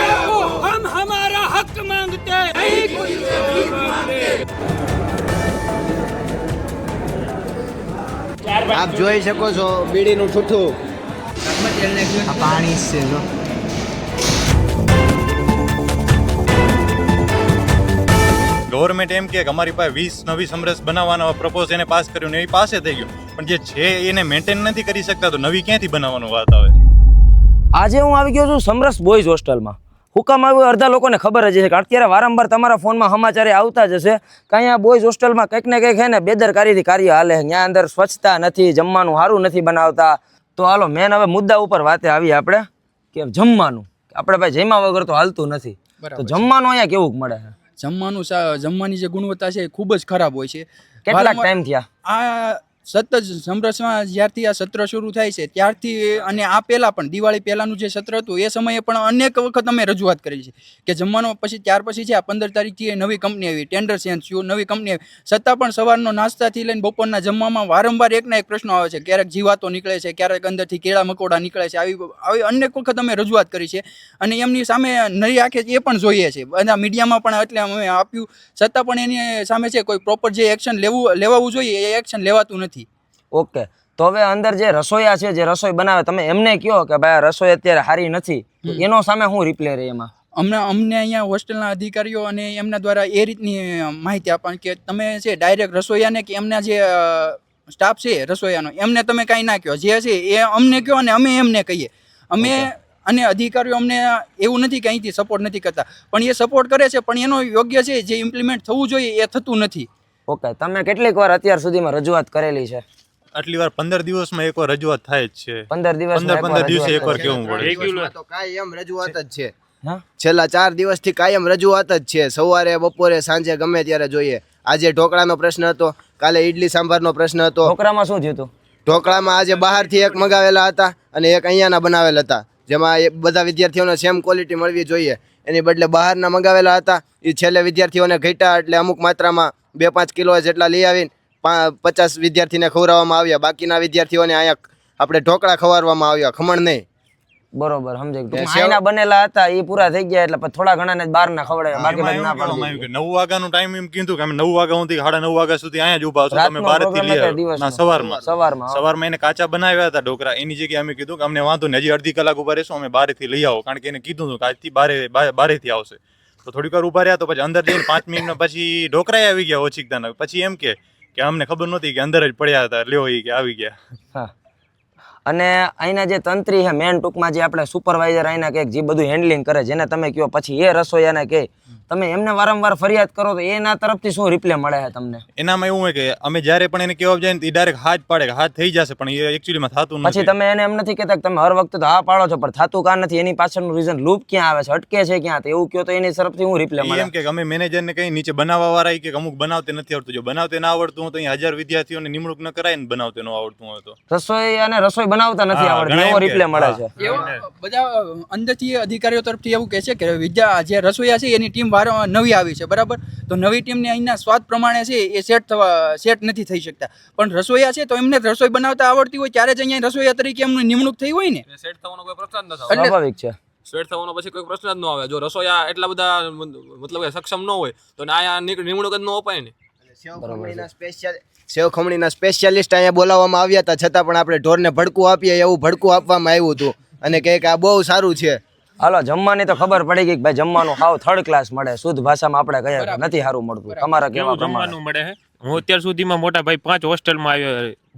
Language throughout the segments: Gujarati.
आपो, हम हमारा हक मांगते આપ જોઈ શકો છો બીડીનું ઠૂઠું આ પાણી છે જો ગવર્મેન્ટ એમ કે અમારી પાસે 20 નવી સમરસ બનાવવાનો પ્રપોઝ એને પાસ કર્યું ને એ પાસે થઈ ગયું, પણ જે છે એને મેન્ટેન નથી કરી શકતા, તો નવી ક્યાંથી બનાવવાનું વાત આવે? આજે હું આવી ગયો છું સમરસ બોયઝ હોસ્ટેલમાં. હુકમ આવ્યો અડધા લોકોને ખબર જ છે કે અત્યારે વારંવાર તમારા ફોનમાં સમાચારે આવતા જ હશે કે અહીંયા બોયઝ હોસ્ટેલમાં કંઈક ને કંઈક હે ને બેદરકારીથી કાર્ય હાલે. ત્યાં અંદર સ્વચ્છતા નથી, જમવાનું સારું નથી બનાવતા. તો હાલો મેન હવે મુદ્દા ઉપર વાતે આવીએ આપણે કે જમવાનું. આપણે ભાઈ જમ્યા વગર તો હાલતું નથી. તો જમવાનું અહીંયા કેવું મળે છે? જમવાની જે ગુણવત્તા છે એ ખૂબ જ ખરાબ હોય છે. કેટલાક ટાઈમ થયા આ સતત સમરસમાં જ્યારથી આ સત્ર શરૂ થાય છે ત્યારથી, અને આ પહેલાં પણ દિવાળી પહેલાંનું જે સત્ર હતું એ સમયે પણ અનેક વખત અમે રજૂઆત કરી છે કે જમવાનો ત્યાર પછી છે આ 15 તારીખથી નવી કંપની આવી, ટેન્ડર ચેન્જ થયું, નવી કંપની આવી, છતાં પણ સવારનો નાસ્તાથી લઈને બપોરના જમવામાં વારંવાર એકના એક પ્રશ્નો આવે છે. ક્યારેક જીવાતો નીકળે છે, ક્યારેક અંદરથી કેળા મકોડા નીકળે છે. આવી અનેક વખત અમે રજૂઆત કરી છે અને એમની સામે નરી આંખે એ પણ જોઈએ છે. બધા મીડિયામાં પણ એટલે અમે આપ્યું, છતાં પણ એની સામે છે કોઈ પ્રોપર જે એક્શન લેવાવું જોઈએ એ એક્શન લેવાતું નથી. ઓકે, તો હવે અંદર જે રસોઈયા છે, જે રસોઈ બનાવે, તમે એમને કહો કે ભાઈ રસોઈ અત્યારે સારી નથી, તો એનો સામે શું રિપ્લે રહે એમાં? અમને અહીંયા હોસ્ટેલના અધિકારીઓ અને એમના દ્વારા એ રીતની માહિતી આપવાની કે તમે છે ડાયરેક્ટ રસોઈયાને કે એમના જે સ્ટાફ છે રસોઈયાનો એમને તમે કાંઈ ના કહો, જે છે એ અમને કહો અને અમે એમને કહીએ. અમે અને અધિકારીઓ અમને એવું નથી કે અહીંથી સપોર્ટ નથી કરતા, પણ એ સપોર્ટ કરે છે, પણ એનો યોગ્ય છે જે ઇમ્પ્લિમેન્ટ થવું જોઈએ એ થતું નથી. ઓકે, તમે કેટલીક વાર અત્યાર સુધીમાં રજૂઆત કરેલી છે? આટલી વાર 15 દિવસમાં એકવાર રજૂઆત થાય જ છે. 15 દિવસે એકવાર કેવું પડે? તો કાયમ રજૂઆત જ છે. છેલ્લા 4 દિવસથી કાયમ રજૂઆત જ છે. સવારે, બપોરે, સાંજે ગમે ત્યારે જોઈએ. આજે ઢોકળાનો પ્રશ્ન હતો, કાલે ઈડલી સાંભારનો પ્રશ્ન હતો. ઢોકળામાં શું થયું હતું? ઢોકળામાં આજે બહારથી એક મગાવેલા હતા અને એક અહીંયાના બનાવેલા હતા, જેમાં બધા વિદ્યાર્થીઓને સેમ ક્વોલિટી મળવી જોઈએ, એની બદલે બહારના મગાવેલા હતા. એ છેલ્લે વિદ્યાર્થીઓને ઘટ્યા એટલે અમુક માત્રામાં 2-5 કિલો જેટલા લઈ આવીને 50 વિદ્યાર્થીને ખવડાવવામાં આવ્યા. બાકીના વિદ્યાર્થીઓને અહીંયા આપણે ઢોકળા ખવડાવવામાં આવ્યા, ખમણ નહીં. બરોબર, સમજાય. આઈના બનેલા હતા એ પૂરા થઈ ગયા એટલે થોડા ઘણાને બહારના ખવડાવ્યા, બાકી બધા ના પાડ્યું. 9 વાગ્યાનો ટાઈમ એમ કીધું કે અમે 9 વાગ્યા સુધી 9:30 વાગ્યા સુધી અહીંયા જ ઉભા છો, તમે બહારથી લઈ આવો. ના, સવારમાં એને કાચા બનાવ્યા હતા ઢોકળા. એની જગ્યાએ અમે કીધું કે અમને વાંધો નહીં, હજી અડધી કલાક ઉભા રહેશું, અમે બહારથી લઈ આવો, કારણ કે એને કીધું હતું કે આજથી બહારથી આવશે. તો થોડીક વાર ઉભા રહ્યા, તો પછી અંદર જઈને 5 મિનિટ પછી ઢોકળા આવી ગયા ઓછીકતાના. પછી એમ કે અમને ખબર નહોતી કે અંદર જ પડ્યા હતા, લ્યો એ કે આવી ગયા. અને અહીંના જે તંત્રી છે મેન, ટૂંકમાં જે આપણે સુપરવાઇઝર અહીંના કે જે બધું હેન્ડલિંગ કરે, જેને તમે કહો પછી એ રસોઈયાને કહે, તમે એમને વારંવાર ફરિયાદ કરો તો એના તરફથી શું રિપ્લે મળે છે તમને? એનામાં એવું હોય કે અમે જ્યારે પણ એને કહેવા જાય ને એ ડાયરેક્ટ હાથ પાડે કે હાથ થઈ જશે, પણ એ એકચ્યુઅલીમાં થતું નથી. પછી તમે એને એમ નથી કહેતા કે તમે હર વખતે તો હા પાડો છો પણ થતું કાં નથી, એની પાછળનું રીઝન લૂપ ક્યાં આવે છે, અટકે છે ક્યાં? તો એવું કહો તો એની તરફથી હું રિપ્લે મળે? એમ કે અમે મેનેજરને કઈ નીચે બનાવવા વાળા કે અમુક બનાવતે નથી આવડતું, જો બનાવતે ના આવડતું હોય તો અહીં 1000 વિદ્યાર્થીઓને નિમણૂક ન કરાય ને બનાવતે ન આવડતું હોય તો. રસોઈ અને રસોઈ બનાવતા નથી આવડતું એવો રિપ્લે મળે છે. બધા અંદરથી અધિકારીઓ તરફથી એવું કહે છે કે જે રસોઈયા છે એની ટીમ નવી આવી છે, બરાબર, તો નવી ટીમને અહીંના સ્વાદ પ્રમાણે છે એ સેટ નથી થઈ શકતા. પણ રસોઈયા છે તો એમને રસોઈ બનાવતા આવડતી હોય ત્યારે જ અહીંયા રસોઈયા તરીકે એમની નિમણૂક થઈ હોય ને. સેટ થવાનો કોઈ પ્રશ્ન ન થાય. સ્વાભાવિક છે. સેટ થવાનો પછી કોઈ પ્રશ્ન જ ન આવે. જો રસોઈયા એટલા બધા મતલબ કે સક્ષમ ન હોય તો આયા નિમણૂક જ ન અપાય ને. સેવ ખમણીના સ્પેશિયાલિસ્ટ અહીંયા બોલાવવામાં આવ્યા હતા, છતાં પણ આપણે ઢોરને ભડકું આપીએ એવું ભડકું આપવામાં આવ્યું હતું અને કહે કે આ બહુ સારું છે. હાલો, જમવાની તો ખબર પડી ગઈ કે ભાઈ જમવાનું હાવ થર્ડ ક્લાસ મળે, શુદ્ધ ભાષામાં આપણે કહીએ નથી સારું મળતું. તમારા કેવા જમવાનું મળે છે? હું અત્યાર સુધીમાં મોટા ભાઈ 5 હોસ્ટેલમાં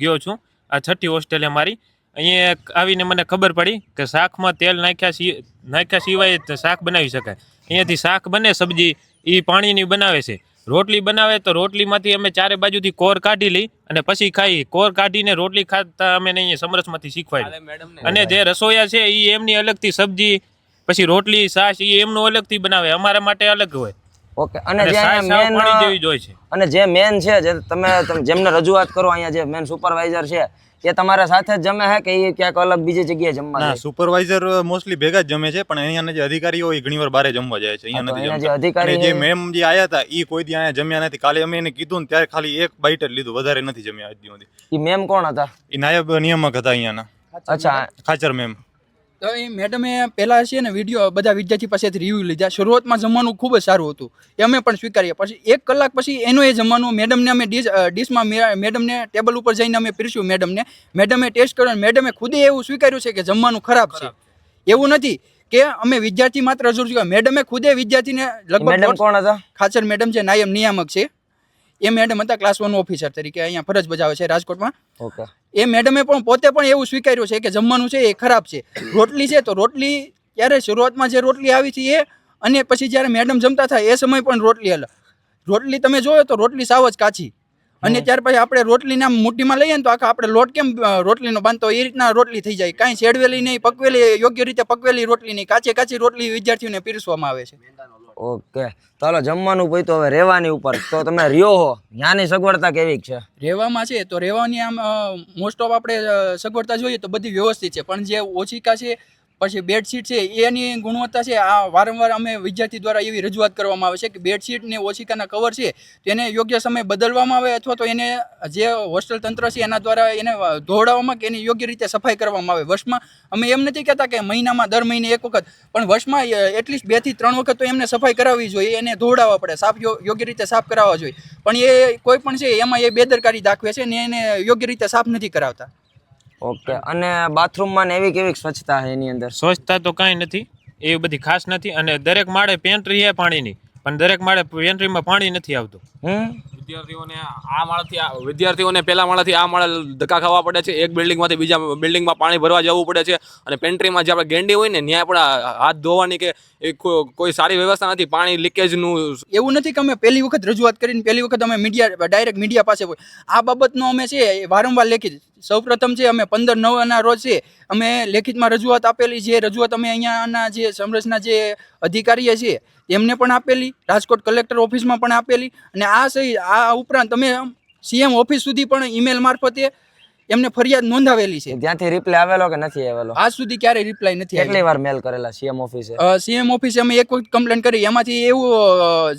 ગયો છું, આ 6ઠી હોસ્ટેલ અમારી. અહીંયા આવીને મને ખબર પડી કે શાકમાં તેલ નાખ્યા સિવાય શાક બનાવી શકાય. અહીંયાથી શાક બને, સબ્જી એ પાણીની બનાવે છે. રોટલી બનાવે તો રોટલીમાંથી અમે ચારે બાજુથી કોર કાઢી લઈ અને પછી ખાઈ. કોર કાઢીને રોટલી ખાતા અમે અહીંયા સમરસમાંથી શીખવાડી. અને જે રસોઈયા છે એ એમની અલગથી સબ્જી, પછી રોટલી, છાશ એ એમનું અલગથી બનાવે, અમારા માટે અલગ હોય. ઓકે, અને જે મેન છે, જે તમે જેમને રજૂઆત કરો અહીંયા જે મેન સુપરવાઇઝર છે એ તમારા સાથે જ જમે છે કે એ ક્યાંક અલગ બીજી જગ્યાએ જમવા જાય? સુપરવાઇઝર મોસ્ટલી ભેગા જ જમે છે, પણ અહીંયાના જે અધિકારીઓ હોય ઘણીવાર બહાર જમવા જાય છે, અહીંયા નથી જમતા. જે મેમ જે આયા હતા એ કોઈ દી અહીંયા જમ્યા નથી. કાલે અમે એને કીધું ને ત્યારે ખાલી એક બાઈટ જ લીધું, વધારે નથી જમ્યા આજ સુધી. એ મેમ કોણ હતા? એ નાયબ નિયામક હતા અહીંયાના. અચ્છા, ખાચર મેમ. તો એ મેડમે પહેલાં છે ને વિડીયો બધા વિદ્યાર્થી પાસેથી રિવ્યૂ લીધા. શરૂઆતમાં જમવાનું ખૂબ જ સારું હતું, એ અમે પણ સ્વીકારીએ. પછી 1 કલાક પછી એનું એ જમવાનું મેડમને અમે ડીશમાં મેડમને ટેબલ ઉપર જઈને અમે પીરસ્યું. મેડમે ટેસ્ટ કર્યો, મેડમે ખુદે એવું સ્વીકાર્યું છે કે જમવાનું ખરાબ છે. એવું નથી કે અમે વિદ્યાર્થી માત્ર રજૂ કર્યા, મેડમે ખુદે વિદ્યાર્થીને મેડમ લગભગ કોણ હતા? ખાચર મેડમ છે, નાયબ નિયામક છે. એ મેડમ હતા ક્લાસ 1 ઓફિસર તરીકે અહીંયા ફરજ બજાવે છે રાજકોટમાં. ઓકે. એ મેડમે પણ પોતે પણ એવું સ્વીકાર્યું છે કે જમવાનું છે એ ખરાબ છે. રોટલી છે તો રોટલી ત્યારે શરૂઆતમાં જે રોટલી આવી છે એ, અને પછી જ્યારે મેડમ જમતા થાય એ સમય પણ રોટલી અલગ. રોટલી તમે જોયો તો રોટલી સાવ જ કાચી, અને ત્યાર પછી આપણે રોટલીને આમ મુઠ્ઠીમાં લઈએ ને તો આખા આપણે લોટ કેમ રોટલીનો બાંધતો એ રીતના રોટલી થઈ જાય. કાંઈ શેડવેલી નહીં, પકવેલી યોગ્ય રીતે પકવેલી રોટલી નહીં, કાચી રોટલી વિદ્યાર્થીઓને પીરસવામાં આવે છે. ઓકે, ચાલો જમવાનું પછી તો હવે રહેવાની ઉપર તો તમે રહ્યો હો, ત્યાંની સગવડતા કેવી છે? રહેવામાં છે તો રહેવાની આમ મોસ્ટ ઓફ આપણે સગવડતા જોઈએ તો બધી વ્યવસ્થિત છે, પણ જે ઓછીકા છે પછી બેડશીટ છે એની ગુણવત્તા છે આ વારંવાર અમે વિદ્યાર્થી દ્વારા એવી રજૂઆત કરવામાં આવે છે કે બેડશીટ ને ઓછીકાના કવર છે તેને યોગ્ય સમય બદલવામાં આવે, અથવા તો એને જે હોસ્ટેલ તંત્ર છે એના દ્વારા એને ધોવડાવવામાં કે એની યોગ્ય રીતે સફાઈ કરવામાં આવે. વર્ષમાં અમે એમ નથી કહેતા કે મહિનામાં દર મહિને 1 વખત, પણ વર્ષમાં એટલીસ્ટ 2 થી 3 વખત તો એમને સફાઈ કરાવવી જોઈએ, એને ધોવડાવવા પડે, યોગ્ય રીતે સાફ કરાવવા જોઈએ. પણ એ કોઈ પણ છે એમાં એ બેદરકારી દાખવે છે ને એને યોગ્ય રીતે સાફ નથી કરાવતા. ઓકે, અને બાથરૂમમાં ને એવી કેવી સ્વચ્છતા છે એની અંદર? સ્વચ્છતા તો કાંઈ નથી, એવી બધી ખાસ નથી. અને દરેક માળે પેન્ટ્રી છે પાણીની, પણ દરેક માળે પેન્ટ્રીમાં પાણી નથી આવતું. વિદ્યાર્થીઓને પહેલા માળાથી આ માળે ધક્કા ખાવા પડે છે, એક બિલ્ડિંગમાંથી બીજા બિલ્ડિંગમાં પાણી ભરવા જવું પડે છે. અને પેન્ટ્રીમાં જે આપણે ગેંડી હોય ને ત્યાં પણ હાથ ધોવાની કે કોઈ સારી વ્યવસ્થા નથી, પાણી લીકેજનું. એવું નથી કે અમે પહેલી વખત રજૂઆત કરીને પહેલી વખત અમે ડાયરેક્ટ મીડિયા પાસે હોય. આ બાબતનો અમે છે વારંવાર લેખિત, સૌપ્રથમ છે અમે 15/9 રોજ છે અમે લેખિતમાં રજૂઆત આપેલી છે. રજૂઆત અમે અહીંયાના જે સમરસના જે અધિકારીઓ છે એમને પણ આપેલી, રાજકોટ કલેક્ટર ઓફિસમાં પણ આપેલી, અને આ ઉપરાંત અમે CM ઓફિસ સુધી પણ ઈમેલ મારફતે એમને ફરિયાદ નોંધાવેલી છે. ત્યાંથી રિપ્લાય આવેલો કે નથી આવેલો? આજ સુધી ક્યારેય રિપ્લાય નથી. કેટલી વાર મેલ કરેલા CM ઓફિસે? CM ઓફિસે અમે એક વખત કમ્પ્લેન કરી, એમાંથી એવો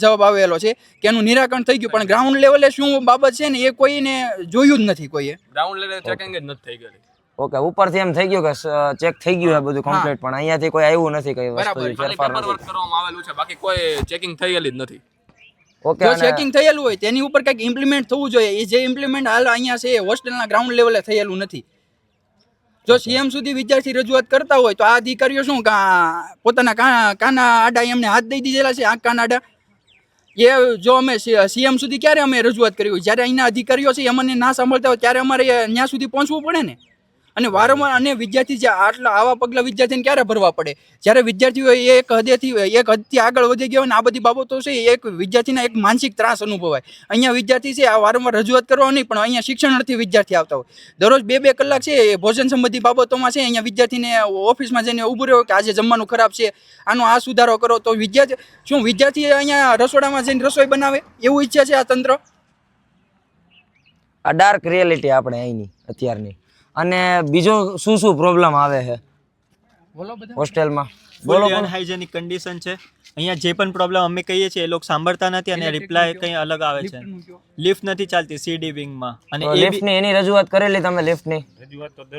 જવાબ આવેલો છે કે એનું નિરાકરણ થઈ ગયું, પણ ગ્રાઉન્ડ લેવલે શું બાબત છે ને એ કોઈને જોયું જ નથી, કોઈએ ગ્રાઉન્ડ લેવલે ચેકિંગ જ નથી થઈ ગઈ. ઓકે, ઉપરથી એમ થઈ ગયું કે ચેક થઈ ગયું છે બધું કમ્પ્લીટ, પણ અહીંયાથી કોઈ આવ્યું નથી, કઈ વસ્તુ ફેરફાર પેપરવર્ક કરવામાં આવેલું છે, બાકી કોઈ ચેકિંગ થયેલી જ નથી. ઓકે, જો ચેકિંગ થયેલું હોય તેની ઉપર કંઈક ઇમ્પ્લિમેન્ટ થવું જોઈએ. એ જે ઇમ્પ્લિમેન્ટ હાલ અહીંયા છે હોસ્ટેલના ગ્રાઉન્ડ લેવલે થયેલું નથી. જો CM સુધી વિદ્યાર્થી રજૂઆત કરતા હોય તો આ અધિકારીઓ શું પોતાના કાના આડા એમને હાથ દઈ દીધેલા છે, આંખ કાના આડા. એ જો અમે CM સુધી ક્યારે અમે રજૂઆત કરી હોય, જ્યારે અહીંના અધિકારીઓ છે અમને ના સાંભળતા હોય ત્યારે અમારે ત્યાં સુધી પહોંચવું પડે ને. અને વારંવાર અને વિદ્યાર્થી જે આવા પગલા વિદ્યાર્થીને ક્યારે ભરવા પડે, જ્યારે વિદ્યાર્થીઓ એક હદથી આગળ વધી ગયા હોય ને આ બધી બાબતો છે એક વિદ્યાર્થીના એક માનસિક ત્રાસ અનુભવાય. અહીંયા વિદ્યાર્થી છે આ વારંવાર રજૂઆત કરવા નહીં, પણ અહીંયા શિક્ષણાર્થી વિદ્યાર્થી આવતા હોય. દરરોજ 2-2 કલાક છે એ ભોજન સંબંધી બાબતોમાં છે અહીંયા વિદ્યાર્થીને ઓફિસમાં જઈને ઊભું રહ્યો કે આજે જમવાનું ખરાબ છે, આનો આ સુધારો કરો. તો વિદ્યાર્થી અહીંયા રસોડામાં જઈને રસોઈ બનાવે એવું ઈચ્છે છે આ તંત્ર? આ ડાર્ક રિયાલિટી આપણે અહીંની અત્યારની. અને બીજો શું પ્રોબ્લેમ આવે છે હોસ્ટેલમાં? બોલો. અનહાઇજેનિક કન્ડિશન છે અહીંયા. જે પણ પ્રોબ્લેમ અમે કહીએ છીએ એ લોકો સાંભળતા નથી અને રિપ્લાય કંઈ અલગ આવે છે. લિફ્ટ નથી ચાલતી CD વિંગમાં, અને લિફ્ટની એની રજૂઆત કરેલી તમે? લિફ્ટની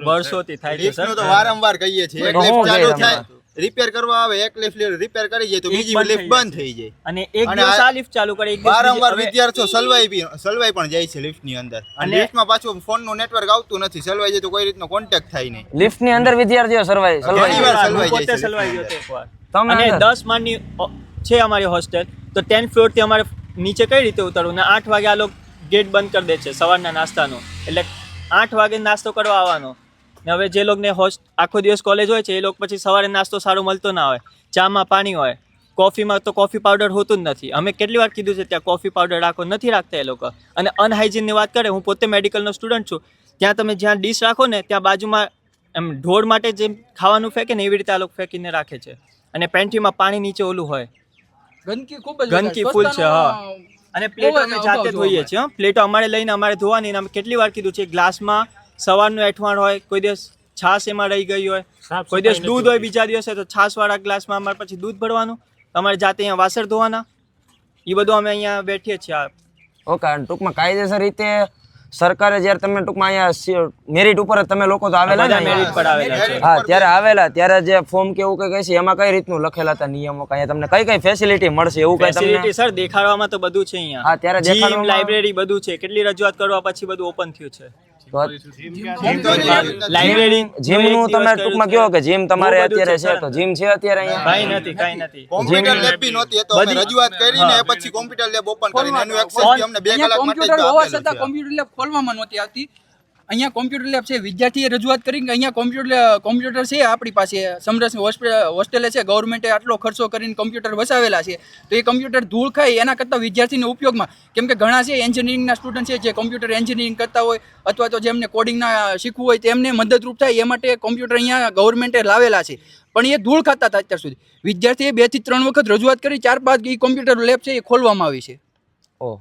વર્ષોથી થાય છે સર. તો વારંવાર કહીએ છીએ, એક લિફ્ટ ચાલુ થાય રિપેર કરવા આવે, એક લિફ્ટ રિપેર કરી જાય તો બીજી લિફ્ટ બંધ થઈ જાય, અને એક દિવસ આ લિફ્ટ ચાલુ કરે, એક દિવસ વારંવાર વિદ્યાર્થીઓ સલવાઈ પણ જાય છે લિફ્ટની અંદર, અને લિફ્ટમાં પાછું ફોનનું નેટવર્ક આવતું નથી, સલવાઈ જાય તો કોઈ રીતનો કોન્ટેક્ટ થાય નહીં. લિફ્ટની અંદર વિદ્યાર્થીઓ સલવાઈ પોતે સલવાઈ ગયો એકવાર. અને 10 માળની છે અમારી હોસ્ટેલ, તો 10th ફ્લોર થી અમારે નીચે કઈ રીતે ઉતરવું? ને 8 વાગે આ લોકો ગેટ બંધ કરી દે છે સવારના નાસ્તાનો, એટલે 8 વાગે નાસ્તો કરવા આવવાનો. ને હવે જે લોકોને આખો દિવસ કોલેજ હોય છે એ લોકો પછી સવારે નાસ્તો સારો મળતો ના હોય, ચામાં પાણી હોય, કોફીમાં તો કોફી પાવડર હોતું જ નથી. અમે કેટલી વાર કીધું છે ત્યાં કોફી પાવડર રાખો, નથી રાખતા એ લોકો. અને અનહાઇજીનની વાત કરે, હું પોતે મેડિકલનો સ્ટુડન્ટ છું, ત્યાં તમે જ્યાં ડીશ રાખો ને ત્યાં બાજુમાં એમ ઢોળ માટે જેમ ખાવાનું ફેંકે ને એવી રીતે આ લોકો ફેંકીને રાખે છે. અને પેન્ટ્રીમાં પાણી નીચે ઓલું હોય, ગંદકી ફૂલ છે. હા, અને પ્લેટો અમે જાતે ધોઈએ છીએ. પ્લેટો અમારે લઈને અમારે ધોવાની. અમે કેટલી વાર કીધું છે, ગ્લાસમાં સવારનું એઠવાણ હોય, કોઈ દિવસ છાશ એમાં રહી ગઈ હોય, કોઈ દિવસ દૂધ હોય બીજા દિવસે, તો છાશવાળા ગ્લાસમાં અમારે પછી દૂધ ભરવાનું, અમારે જાતે અહીંયા વાસણ ધોવાના. એ બધું અમે અહીંયા બેઠીએ છીએ. ઓકે, ટૂંકમાં કાયદેસર રીતે સરકારે જ્યારે તમે ટૂંકમાં અહીંયા મેરિટ ઉપર જ તમે લોકો તો આવેલા ને મેરિટ પર આવેલા છે. હા ત્યારે આવેલા ત્યારે જે ફોર્મ કે એવું કઈ છે એમાં કઈ રીતનું લખેલા હતા નિયમો કઈ તમને કઈ ફેસિલિટી મળશે એવું કઈ તમને ફેસિલિટી સર દેખાડવામાં તો બધું છે અહીંયા. હા ત્યારે જીમ દેખાડવામાં લાઇબ્રેરી બધું છે. કેટલી રજૂઆત કરવા પછી બધું ઓપન થયું છે. તો લાઇબ્રેરી જીમનું તમે ટૂંકમાં કહો કે જીમ તમારે અત્યારે છે તો જીમ છે અત્યારે અહીંયા કાંઈ નથી. કોમ્પ્યુટર લેબ બી નહોતી, એ તો અમે રજૂઆત કરીને પછી કોમ્પ્યુટર લેબ ઓપન કરીને એનું એક્સેસ બી અમને 2 કલાક માટે જ કોમ્પ્યુટર હોવા આપેલું છતાં છે. કોમ્પ્યુટર લેબ ખોલવામાં નહોતી આવતી. અહીંયા કોમ્પ્યુટર લેબ છે, વિદ્યાર્થીએ રજૂઆત કરી કે અહીંયા કોમ્પ્યુટર છે આપણી પાસે, સમરસ હોસ્ટેલે છે, ગવર્મેન્ટે આટલો ખર્ચો કરીને કોમ્પ્યુટર વસાવેલા છે, તો એ કોમ્પ્યુટર ધૂળ ખાય એના કરતાં વિદ્યાર્થીને ઉપયોગમાં, કેમ કે ઘણા છે એન્જિનિયરિંગના સ્ટુડન્ટ છે જે કોમ્પ્યુટર એન્જિનિયરિંગ કરતા હોય અથવા તો જેમને કોડિંગના શીખવું હોય તેમને મદદરૂપ થાય એ માટે કોમ્પ્યુટર અહીંયા ગવર્મેન્ટે લાવેલા છે, પણ એ ધૂળ ખાતા હતા અત્યાર સુધી. વિદ્યાર્થીએ 2 થી 3 વખત રજૂઆત કરી, 4-5 એ કોમ્પ્યુટર લેબ છે એ ખોલવામાં આવી છે. ઓહ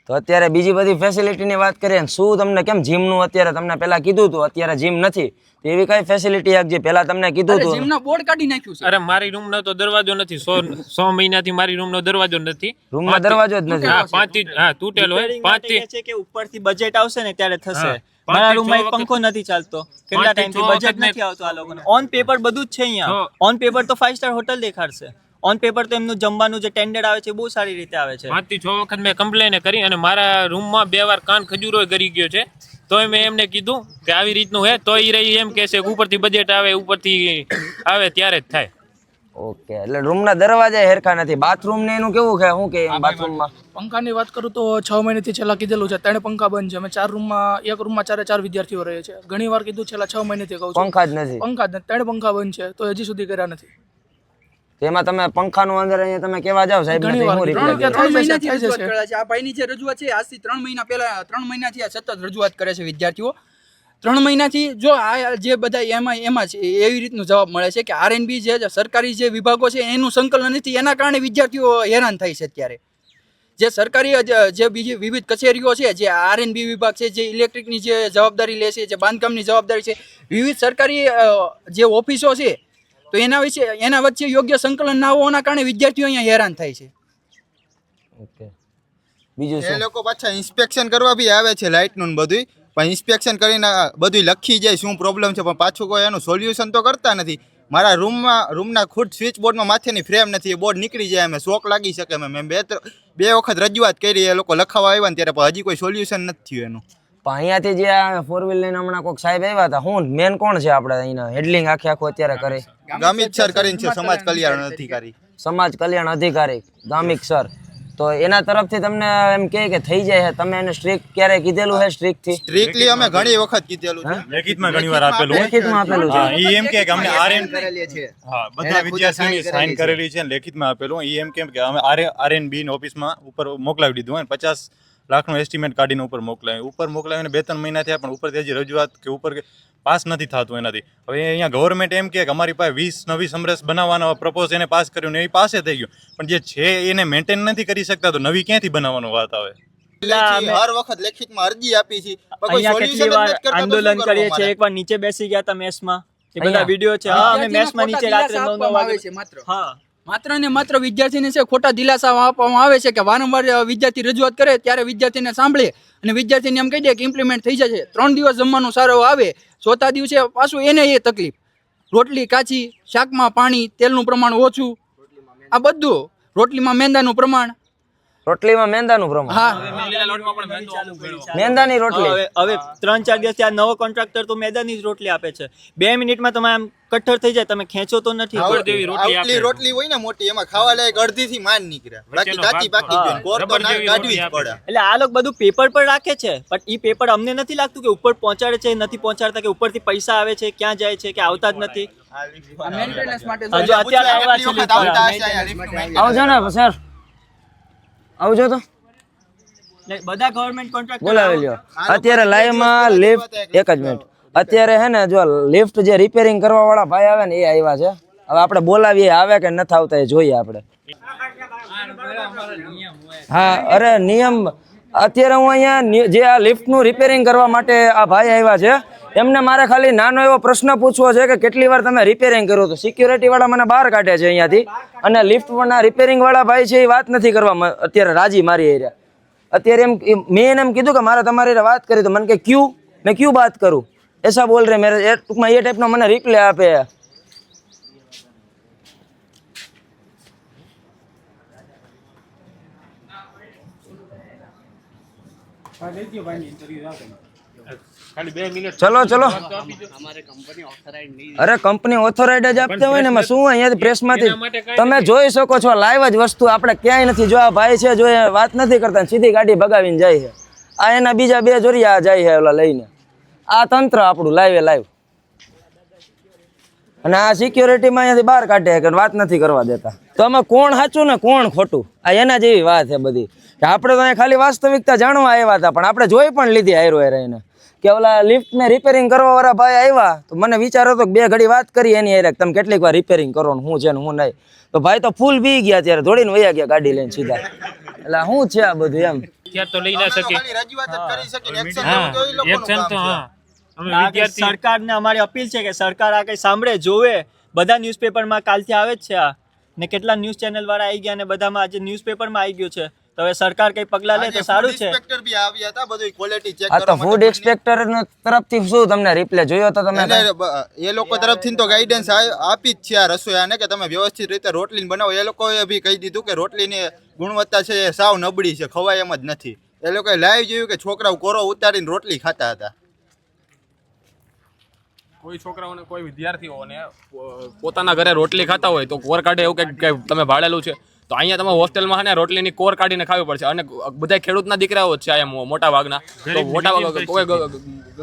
તો અત્યારે બીજી બધી ફેસિલિટીની વાત કરીએ ને શું તમને કેમ જીમનું અત્યારે તમને પહેલા કીધું હતું અત્યારે જીમ નથી તો એવી કઈ ફેસિલિટી જે પહેલા તમને કીધું હતું જીમના બોર્ડ કાઢી નાખ્યું છે. અરે મારી રૂમનો તો દરવાજો નથી 100 મહિનાથી મારી રૂમનો દરવાજો નથી. રૂમમાં દરવાજો જ નથી. હા 5 થી હા તૂટેલો હોય 5 થી છે કે ઉપરથી બજેટ આવશે ને ત્યારે થશે. મારા રૂમમાં એક પંખો નથી ચાલતો, કેટલા ટાઈમથી બજેટ નથી આવતો આ લોકોને. ઓન પેપર બધું જ છે અહીંયા. ઓન પેપર તો 5 સ્ટાર હોટલ દેખાડશે. ઓન પેપર તો એમનું જમવાનું જે ટેન્ડર આવે છે બહુ સારી રીતે આવે છે. 5 થી 6 વખત મેં કમ્પ્લેન કરી અને મારા રૂમમાં 2 વાર કાન ખજૂરો ગરી ગયો છે, તોય મેં એમને કીધું કે આવી રીતનું હે, તો એ રહી એમ કહેશે કે ઉપરથી બજેટ આવે, ઉપરથી આવે ત્યારે જ થાય. ઓકે એટલે રૂમના દરવાજા હેરખા નથી. બાથરૂમ ને એનું કેવું છે શું કે બાથરૂમમાં પંખાની વાત કરું તો 6 મહિનાથી છેલ્લા કીધેલું છે 3 પંખા બંધ છે. અમે 4 રૂમમાં, એક રૂમમાં 4 વિદ્યાર્થીઓ રહે છે. ઘણી વાર કીધું છેલ્લા 6 મહિનાથી કહું છું પંખા જ નથી. પંખા જ નથી, 3 પંખા બંધ છે તો હજી સુધી કર્યા નથી. તેમાં તમે પંખાનું અંદર અહીંયા તમે કેવા જાવ સાહેબ ઘણી વાર 3 થાય મહિનાથી છે, રજૂઆત કરે છે. આ ભાઈની જે રજૂઆત છે આજથી 3 મહિના પહેલા, 3 મહિનાથી આ સતત રજૂઆત કરે છે વિદ્યાર્થીઓ. 3 મહિનાથી જો આ જે બધા એમાં છે એવી રીતનો જવાબ મળે છે કે આરએનબી જે સરકારી જે વિભાગો છે એનું સંકલન નથી, એના કારણે વિદ્યાર્થીઓ હેરાન થાય છે. અત્યારે જે સરકારી જે બીજી વિવિધ કચેરીઓ છે, જે આરએનબી વિભાગ છે, જે ઇલેક્ટ્રિકની જે જવાબદારી લે છે, જે બાંધકામની જવાબદારી છે, વિવિધ સરકારી જે ઓફિસો છે, તો એના વચ્ચે યોગ્ય સંકલન ના હોવાના કારણે વિદ્યાર્થીઓ અહીંયા હેરાન થાય છે. ઓકે બીજું એ શું લોકો પાછા ઇન્સ્પેક્શન કરવા બી આવે છે લાઇટનું ને બધું, પણ ઇન્સ્પેક્શન કરીને બધું લખી જાય શું પ્રોબ્લેમ છે, પણ પાછું કોઈ એનું સોલ્યુશન તો કરતા નથી. મારા રૂમના ખુદ સ્વિચ બોર્ડમાં માથેની ફ્રેમ નથી, એ બોર્ડ નીકળી જાય, અમે શોક લાગી શકે. મેં 2 વખત રજૂઆત કરી, એ લોકો લખાવા આવ્યા ને ત્યારે પણ હજી કોઈ સોલ્યુશન નથી થયું એનું. પણ અહીંયાથી જે આ 4 લઈને હમણાં કોઈક સાહેબ આવ્યા હતા, હું મેન કોણ છે આપણે અહીંના હેડલિંગ આખું અત્યારે કરે? ગામિત સર કરીને છે, સમાજ કલ્યાણ અધિકારી. સમાજ કલ્યાણ અધિકારી ગામિક સર. તો એના તરફથી તમને એમ કે થઈ જાય છે, તમે એને સ્ટ્રીક ક્યારે કીધેલું છે? સ્ટ્રિક્ટલી અમે ઘણી વખત કીધેલું છે, લેખિતમાં ઘણીવાર આપેલું. લેખિતમાં આપેલું છે. હા, ઈ એમ કે અમને આરએન કરેલી છે. હા બધા વિદ્યાર્થીઓની સાઇન કરેલી છે, લેખિતમાં આપેલું. ઈ એમ કે અમે આરએનબી ની ઓફિસમાં ઉપર મોકલાવી દીધું અને 50 લાખનું એસ્ટિમેટ કાઢીને ઉપર મોકલાવીને 2-3 મહિના થયા, પણ ઉપરથી હજી રજૂઆત કે ઉપર પાસ નથી થતું એનાથી. હવે અહીંયા ગવર્મેન્ટ એમ કે અમારી પાસે 20 નવી સમરસ બનાવવાનો પ્રપોઝ એને પાસ કર્યું ને એ પાસે થઈ ગયું, પણ જે છે એને મેન્ટેન નથી કરી શકતા, તો નવી ક્યાંથી બનાવવાનો વાત આવે? હર વખત લેખિતમાં અરજી આપી છે, પણ કોઈ અહીંયા કેટલી સોલ્યુશન જ વાર નથી કરતા. આંદોલન કરીએ છીએ. એકવાર નીચે બેસી ગયા હતા મેસમાં, એ બધા વિડીયો છે. હા, અમે મેસમાં નીચે રાત્રે 9 વાગે છે માત્ર. હા માત્ર ને માત્ર વિદ્યાર્થીને છે ખોટા દિલાસા આપવામાં આવે છે કે વારંવાર વિદ્યાર્થી રજૂઆત કરે ત્યારે વિદ્યાર્થીને સાંભળે અને વિદ્યાર્થીને એમ કહી દે કે ઇમ્પ્લિમેન્ટ થઈ જશે. 3 દિવસ જમવાનું સારું આવે, 4થા દિવસે પાછું એને એ તકલીફ. રોટલી કાચી, શાકમાં પાણી, તેલનું પ્રમાણ ઓછું, આ બધું. રોટલીમાં મેંદાનું પ્રમાણ. રોટલીમાં મેંદાનું પ્રમાણ? હા, મેંદાની રોટલી. હવે 3-4 દિવસથી આ નવો કોન્ટ્રાક્ટર તો મેદાની જ રોટલી આપે છે. 2 મિનિટમાં તમે આમ કઠ્ઠર થઈ જાય, તમે ખેંચો તો નથી. આવલી રોટલી હોય ને મોટી, એમાં ખાવા લાયક અડધી થી માંડ નીકળે, બાકી કાચી પાકી ગઈ, કોર તો કાઢવી જ પડે. એટલે આ લોકો બધું પેપર પર રાખે છે, પણ ઈ પેપર અમને નથી લાગતું કે ઉપર પહોંચાડે છે, નથી પહોંચાડતા, કે ઉપરથી પૈસા આવે છે, ક્યાં જાય છે, કે આવતા જ નથી. મેન્ટેનન્સ માટે હજુ અત્યારે આવ્યા છે વખત આવતા હશે અહીંયા lift માં. આવજો ને સર, આવજો તો બધા ગવર્મેન્ટ કોન્ટ્રાક્ટર બોલાવી લ્યો. અત્યારે લાઈવમાં લિફ્ટ, એક જ મિનિટ, અત્યારે હે ને જો લિફ્ટ જે રિપેરિંગ કરવા વાળા ભાઈ આવે ને એ આવ્યા છે. હવે આપણે બોલાવીએ, આવે કે નથી આવતા એ જોઈએ આપણે. હા અરે નિયમ, અત્યારે હું અહીંયા જે આ લિફ્ટનું રિપેરિંગ કરવા માટે આ ભાઈ આવ્યા છે, એમને મારે ખાલી નાનો એવો પ્રશ્ન પૂછવો છે કે કેટલી વાર તમે રિપેરિંગ કર્યું? તો સિક્યુરિટી વાળા મને બહાર કાઢે છે અહીંયાથી, અને લિફ્ટના રિપેરિંગ વાળા ભાઈ છે એ વાત નથી કરવા અત્યારે રાજી મારી રહ્યા. અત્યારે મેં એને એમ કીધું કે મારે તમારી હારે વાત કરી, તો મને કે ક્યુ, મેં ક્યુ બાત કરું, એસા બોલ રહે મેરે, ટૂંકમાં એ ટાઈપનો મને રિપ્લે આપે. ચલો ચલો, અરે કંપની ઓથોરાઇડ જ આપતા હોય ને એમાં શું, અહીંયાથી પ્રેસમાંથી તમે જોઈ શકો છો લાઈવ જ વસ્તુ, આપણે ક્યાંય નથી. જો આ ભાઈ છે, જો એ વાત નથી કરતા, સીધી ગાડી ભગાવીને જાય છે. આ એના બીજા 2 જોરિયા જાય છે ઓલા લઈને. આ તંત્ર આપણું લાઈવ. અને આ સિક્યોરિટીમાં અહીંયાથી બહાર કાઢે કે વાત નથી કરવા દેતા. તો આમાં કોણ સાચું ને કોણ ખોટું, આ એના જેવી વાત છે બધી. આપણે તો અહીંયા ખાલી વાસ્તવિકતા જાણવા આવ્યા હતા, પણ આપણે જોઈ પણ લીધી હાયરો રહીને કે ઓલા લિફ્ટને રિપેરિંગ કરવા વાળા ભાઈ આવ્યા, તો મને વિચાર હતો કે 2 ઘડી વાત કરી એની હારે, તમે કેટલીક વાર રિપેરિંગ કરો ને હું છે ને હું નહીં. તો ભાઈ તો ફૂલ બી ગયા, ત્યારે દોડીને વયા ગયા ગાડી લઈને સીધા. એટલે શું છે આ બધું એમ, ત્યાં તો લઈ ના શકીએ. રજૂઆત જ કરી શકીને એક્શન લેવું તો એ લોકોનું એક્શન તો કામ છે. હા, અમે વિદ્યાર્થી સરકારને અમારી અપીલ છે કે સરકાર આ કંઈ સાંભળે, જોવે. બધા ન્યૂઝપેપરમાં કાલથી આવે જ છે આ, ને કેટલા ન્યૂઝ ચેનલ વાળા આવી ગયા ને બધામાં આજે ન્યૂઝપેપરમાં આવી ગયું છે. તો હવે સરકાર કંઈ પગલાં લે તો સારું છે. ઇન્સ્પેક્ટર બી આવ્યા હતા, બધું ક્વોલિટી ચેક આ તો ફૂડ ઇન્સ્પેક્ટર તરફથી શું તમને રિપ્લે જોયો તો તમે? એ લોકો તરફથી તો ગાઈડન્સ આપી જ છે આ રસોઈયાને કે તમે વ્યવસ્થિત રીતે રોટલી બનાવો. એ લોકોએ બી કહી દીધું કે રોટલીની ગુણવત્તા છે એ સાવ નબળી છે, ખવાય એમ જ નથી. એ લોકોએ લાઈવ જોયું કે છોકરાઓ કોરો ઉતારીને રોટલી ખાતા હતા. કોઈ છોકરાઓને કોઈ વિદ્યાર્થીઓને પોતાના ઘરે રોટલી ખાતા હોય તો કોર કાઢે એવું કે તમે ભાડેલું છે, તો અહીંયા તમે હોસ્ટેલમાં ને રોટલીની કોર કાઢીને ખાવી પડશે. અને બધા ખેડૂતના દીકરાઓ જ છે અહીંયા મોટા ભાગના, તો મોટા ભાગ કોઈ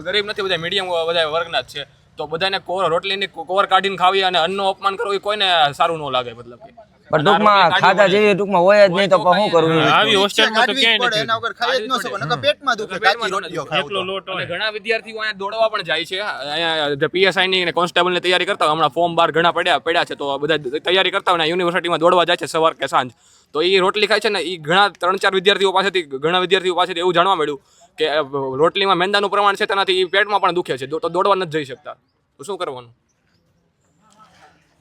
ગરીબ નથી, બધા મીડિયમ બધા વર્ગના જ છે. તો બધાને રોટલીની કોર કાઢીને ખાવી અને અન્નનું અપમાન કરવું એ કોઈને સારું ન લાગે. મતલબ પણ ટૂંકમાં ખાધા જેવી ટૂંકમાં હોય જ નહીં, તો શું કરવું? આવી હોસ્ટેલમાં તો ક્યાંય નથી. એના વગર ખાઈ જ ન શકો, નકર પેટમાં દુખે કાચી રોટલીઓ ખાવ એકલો તો. લોટ અને હોય. ઘણા વિદ્યાર્થીઓ અહીંયા દોડવા પણ જાય છે. અહીંયા PSI ની અને કોન્સ્ટેબલની તૈયારી કરતા હોય, હમણાં ફોર્મ બહાર ઘણા પડ્યા છે, તો બધા તૈયારી કરતા હોય યુનિવર્સિટીમાં દોડવા જાય છે સવાર કે સાંજ. તો એ રોટલી ખાય છે ને, એ ઘણા 3-4 વિદ્યાર્થીઓ પાસેથી એવું જાણવા મળ્યું કે રોટલીમાં મેંદાનું પ્રમાણ છે, તેનાથી એ પેટમાં પણ દુખે છે, તો દોડવા નથી જઈ શકતા. તો શું કરવાનું?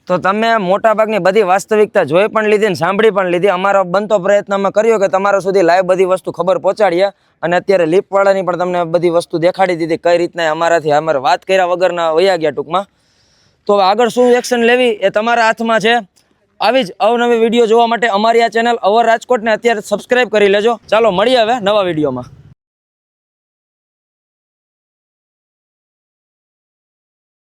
તો તમે મોટાભાગની બધી વાસ્તવિકતા જોઈ પણ લીધી ને સાંભળી પણ લીધી. અમારો બનતો પ્રયત્ન અમે કર્યો કે તમારા સુધી લાઈવ બધી વસ્તુ ખબર પહોંચાડીએ, અને અત્યારે લિફ્ટવાળાની પણ તમને બધી વસ્તુ દેખાડી દીધી કઈ રીતના અમારે વાત કર્યા વગરના વયા ગયા ટૂંકમાં. તો આગળ શું એક્શન લેવી એ તમારા હાથમાં છે. આવી જ અવનવી વિડીયો જોવા માટે અમારી આ ચેનલ અવર રાજકોટને અત્યારે સબસ્ક્રાઇબ કરી લેજો. ચાલો મળીએ હવે નવા વિડીયોમાં.